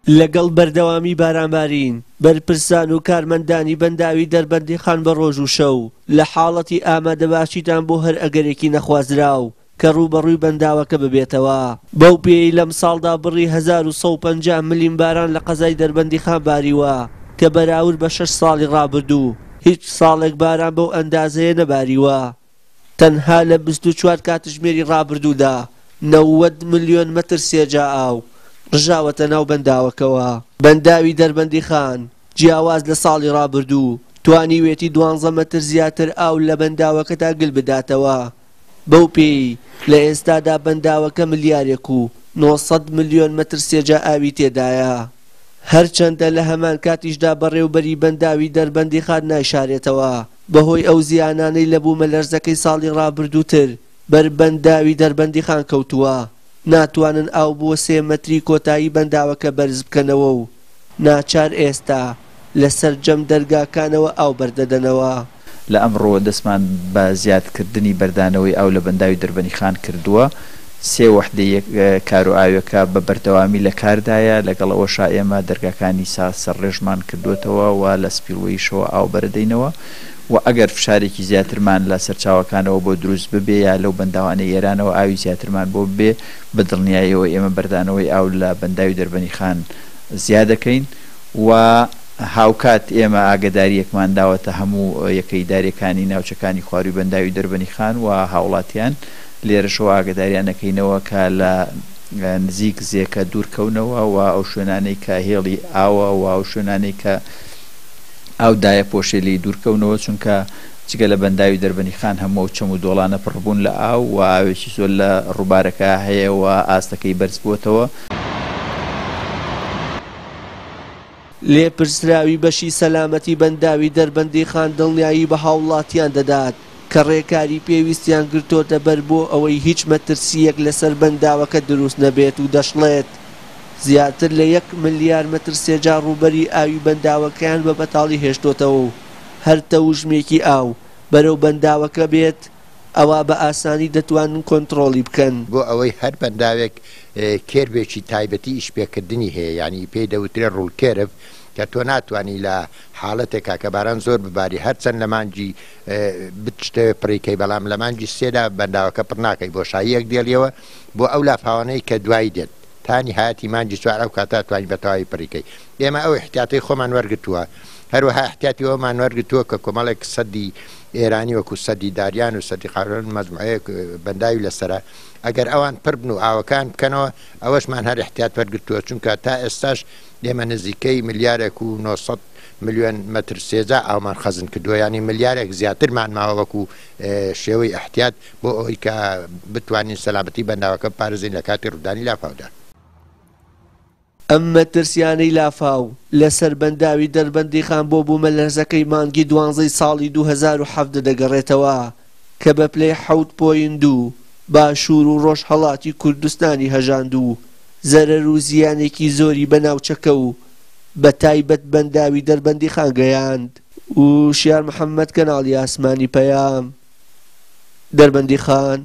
لەگەڵ بەردەوامی بارانبارین بەرپرسان و کارمەندانی بەنداوی دەربەندیخان بە ڕۆژ و شەو لە حاڵەتی ئامادەباشیتان بۆ هەر ئەگەرێکی نەخوازراو کە ڕوبەڕووی بەنداوەکە ببێتەوە. بەو پێی لەم ساڵدا بڕی 1150 ملیم باران لە قەزای دەربەندیخان باریوە کە بەراورد بە 6 ساڵی ڕابردوو هیچ ساڵێک باران بەو ئەندازەیە نەباریوە. تەنها لە 24 کاتژمێری ڕابردوودا 90 ملیۆن مەتر سێجا ئاو ڕژاوەتە ناو بەنداوەکەوە. بەنداوی دەربەندیخان جیاواز لە ساڵی ڕابردوو توانیوێتی 12 مەتر زیاتر ئاو لە بەنداوەکەدا گل بداتەوە. بەو پێی لە ئێستادا بەنداوەکە ملیارێک و 900 ملیۆن مەتر سێجا ئاوی تێدایە. هەرچەندە لە هەمان کاتیشدا بەڕێوبەری بەنداوی دەربەندیخان نایشارێتەوە بەهۆی ئەو زیانانەی لە بوومە لەرزەکەی ساڵی ڕابردووتر بەر بەنداوی دەربەندیخان کەوتووە. ناتوانن ئاو بۆ 3 مەتری کۆتایی بەنداوەکە بەرز بکەنەوە و ناچار ئێستا لەسەر جەم دەرگاکانەوە ئاو بەردەدەنەوە. لە ئەمڕۆ دەستمان بە زیادکردنی بەردانەوەی ئاو لە بەنداوی دەربەندیخان کردووە. 3 وحدەی کار و ئاویەکە بە بەردەوامی لە کاردایە لەگەڵ ئەوەشا ئێمە دەرگاکانی سەرڕێژمان کردوێتەوە و لە سپیلوەیشەوە ئاو بەردەینەوە و ئەگەر فشارێکی زیاترمان لە سەرچاوەکانەوە بۆ دروست ببێ یا لەو بەنداوانە ئێرانەوە ئاوی زیاترمان بۆ بێ بە دڵنیاییەوە ئێمە بەردانەوەی ئاو لە بەنداوی دەربەندیخان زیادەکەین و هاوکات ئێمە ئاگداریەکمان داوەتە هەموو یەکەیداریەکانی ناوچەکانی خواروی بەنداوی دەربەندیخان و هاوڵاتیان لێرەشەوە ئاگداریانەکەینەوە کە لە نزیک زێکە دوورکەونەوە و ئەو شوێنانەی کە هێڵی ئاوە و ئەو شوێنانەی کە ئاودایە پۆشێلی دوورکەونەوە چونکە جگە لە بەنداوی دەربەندیخان هەموو چەم و دۆڵانە پڕبوون لە ئاو و ئاوێکی زۆر لە ڕووبارەکە هەیە و ئاستەکەی بەرز بووەتەوە. لێپرسراوی بەشی سەلامەتی بەنداوی دەربەندیخان دڵنیایی بە هاوڵاتیان دەدات کە ڕێکاری پێویستیان گرتوۆتە بەر بۆ ئەوەی هیچ مەترسیەک لەسەر بەنداوەکە دروست نەبێت و دەشڵێت زیاتر لە 1 ملیار مەتر سێجا ڕووبەری ئاوی بەنداوەکەیان بە بەتاڵی هێشتوتەوە و هەر تەوژمێکی ئاو بەرەو بەنداوەکە بێت ئەوە بە ئاسانی دەتوانن کۆنتڕۆڵی بکەن. بۆ ئەوەی هەر بەنداوێک کێربێکی تایبەتی ئیشپێکردنی هەیە یعنی پێی دەوترێ ڕوولکێرف کە تۆ ناتوانانی لە حاڵەتێکا کە باران زۆر بباری هەرچەند لە مانجی بشتەوە پڕیکەی بەڵام لە مانجی سێدا بەنداوەکە پڕ ناکەی بۆ شاییەک دێڵیەوە بۆ ئەو لافاوانەی کە دوای دێت تانی هاتی مانجی چوار ئەو کاتە توانی بەتەواوی پڕیکەی. ئێمە ئەو احتیاطی خۆمان وەرگتووە هەروەها احتیاطی ئەومان وەرگتووە کە کۆمەڵێک سەدی ئێرانی وەکو سەدی داریان و سەدی قارن مەجموعەیە بەنداوی لەسرە ئەگەر ئەوان پڕ بن و ئاوەکان بکەنەوە ئەوەشمان هەر احتیاط وەرگتووە چونکە تا ئێستاش ئێمە نزیکەی ملیارێک و 900 ملیۆن مەتر سێجا ئاومان خەزن کردووە ینی ملیارێک زیاترمان ماوە وەکو شێوەی احتیاط بۆ ئەوەی کە بتوانین سەلامەتی بەنداوەکە پارێزین لە کاتی ڕوودانی لافاودا. ئەم مەترسیانەی لافاو لەسەر بەنداوی دەربەندیخان بۆ بوومە لەرزەکەی مانگی 12 ساڵی 2017 دەگەڕێتەوە کە بە پلەی 7.2 باشوور و ڕۆژهەڵاتی کوردستانی هەژاندوو زەرەر و زیانێکی زۆری بە ناوچەکە و بە تایبەت بەنداوی دەربەندیخان گەیاند. و شیار محەممەد کەناڵی ئاسمانی پەیام دەربەندیخان.